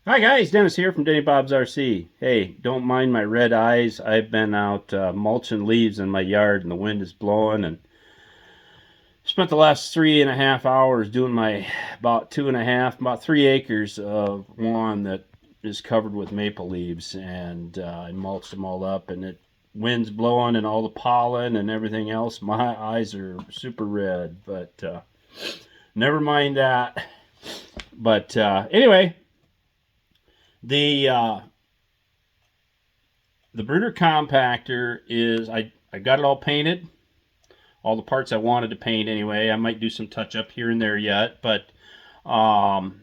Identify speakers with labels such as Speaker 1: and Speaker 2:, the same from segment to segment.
Speaker 1: Hi guys, Dennis here from Denny Bob's RC. Hey, don't mind my red eyes. I've been out mulching leaves in my yard and the wind is blowing, and spent the last 3.5 hours doing my about 3 acres of lawn that is covered with maple leaves, and I mulched them all up, and it wind's blowing and all the pollen and everything else. My eyes are super red, but never mind that. But anyway, the the Bruder compactor is I got it all painted, all the parts I wanted to paint anyway. I might do some touch up here and there yet, but um,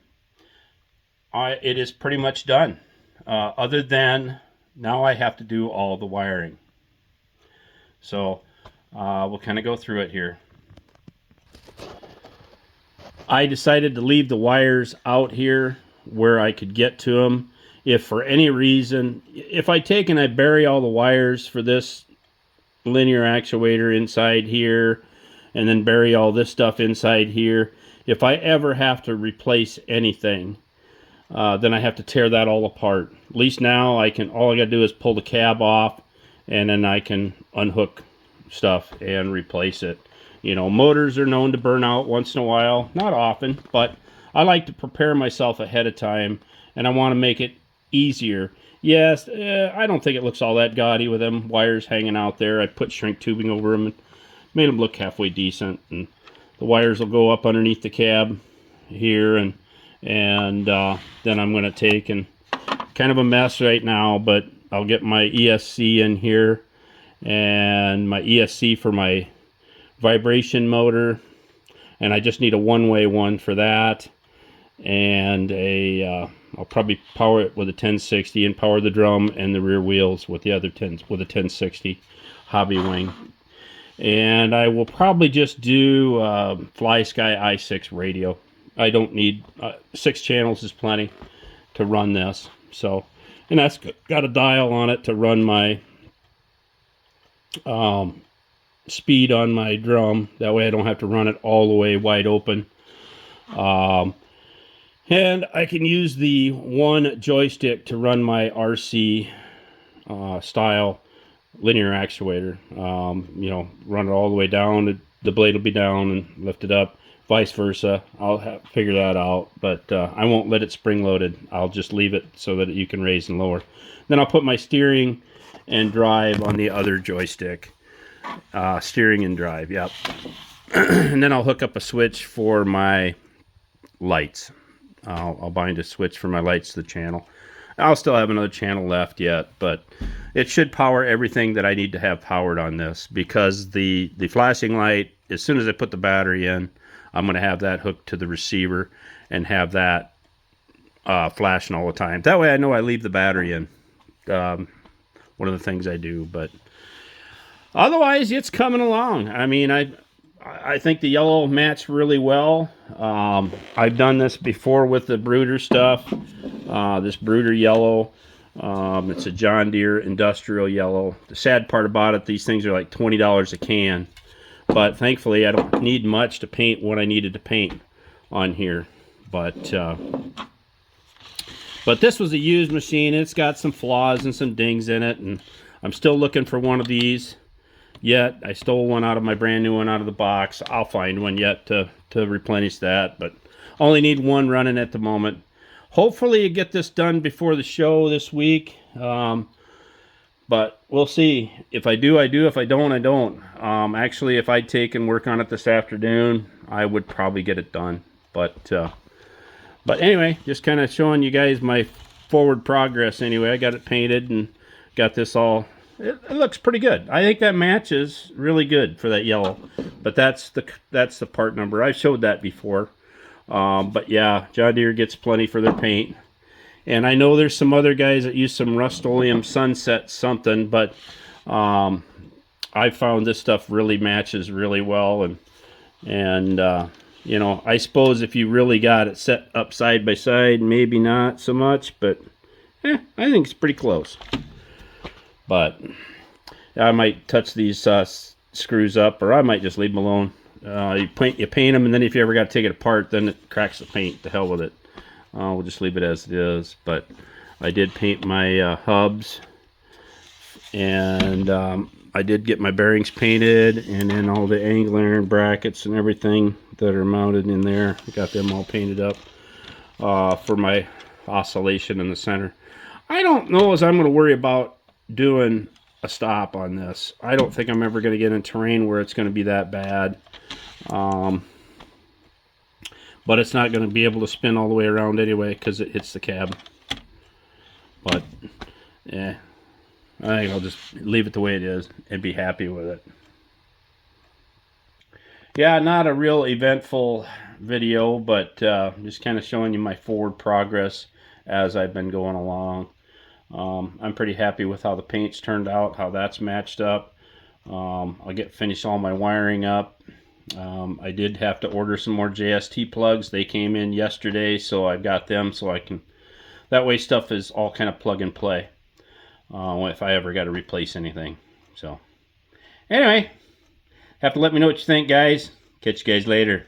Speaker 1: it is pretty much done. Other than now I have to do all the wiring. So we'll kind of go through it here. I decided to leave the wires out here where I could get to them. If for any reason, if I take and I bury all the wires for this linear actuator inside here and then bury all this stuff inside here, if I ever have to replace anything, then I have to tear that all apart. At least now all I gotta do is pull the cab off and then I can unhook stuff and replace it. You know, motors are known to burn out once in a while, not often, but I like to prepare myself ahead of time, and I want to make it easier. Yes, I don't think it looks all that gaudy with them wires hanging out there. I put shrink tubing over them and made them look halfway decent, and the wires will go up underneath the cab here, and then I'm going to take and kind of a mess right now, but I'll get my ESC in here and my ESC for my vibration motor, and I just need a one-way one for that, and I'll probably power it with a 1060 and power the drum and the rear wheels with the other 10s with a 1060 hobby wing. And I will probably just do Fly Sky i6 radio. I don't need 6 channels is plenty to run this. So, and that's got a dial on it to run my speed on my drum. That way I don't have to run it all the way wide open. And I can use the one joystick to run my RC style linear actuator. You know, run it all the way down. The blade will be down and lift it up. Vice versa. I'll figure that out. But I won't let it spring loaded. I'll just leave it so that you can raise and lower. Then I'll put my steering and drive on the other joystick. Steering and drive, yep. And then I'll hook up a switch for my lights. I'll bind a switch for my lights to the channel. I'll still have another channel left yet, but it should power everything that I need to have powered on this, because the flashing light, as soon as I put the battery in, I'm going to have that hooked to the receiver and have that flashing all the time. That way I know I leave the battery in. One of the things I do, but otherwise it's coming along. I mean, I think the yellow matched really well. I've done this before with the Bruder stuff. This Bruder yellow, it's a John Deere industrial yellow. The sad part about it, these things are like $20 a can, but thankfully I don't need much to paint what I needed to paint on here. But this was a used machine. It's got some flaws and some dings in it, and I'm still looking for one of these yet. I stole one out of my brand new one out of the box. I'll find one yet to replenish that, but only need one running at the moment. Hopefully you get this done before the show this week, but we'll see. If I do, I do. If I don't, I don't. Actually, if I take and work on it this afternoon, I would probably get it done. But anyway, just kind of showing you guys my forward progress anyway. I got it painted and got this all. It looks pretty good. I think that matches really good for that yellow. But that's the part number. I showed that before. But yeah, John Deere gets plenty for their paint. And I know there's some other guys that use some Rust-Oleum Sunset something, but I found this stuff really matches really well. And you know, I suppose if you really got it set up side by side, maybe not so much, but I think it's pretty close. But I might touch these screws up, or I might just leave them alone. You paint them, and then if you ever got to take it apart, then it cracks the paint. To hell with it. We'll just leave it as it is. But I did paint my hubs, and I did get my bearings painted, and then all the angle iron brackets and everything that are mounted in there, I got them all painted up for my oscillation in the center. I don't know as I'm going to worry about doing a stop on this. I don't think I'm ever going to get in terrain where it's going to be that bad. But it's not going to be able to spin all the way around anyway because it hits the cab. But, yeah, I think I'll just leave it the way it is and be happy with it. Yeah, not a real eventful video, but just kind of showing you my forward progress as I've been going along. I'm pretty happy with how the paint's turned out, how that's matched up. I'll get finish all my wiring up. I did have to order some more JST plugs. They came in yesterday, so I've got them so I can, that way stuff is all kind of plug and play if I ever got to replace anything. So anyway, have to let me know what you think, guys. Catch you guys later.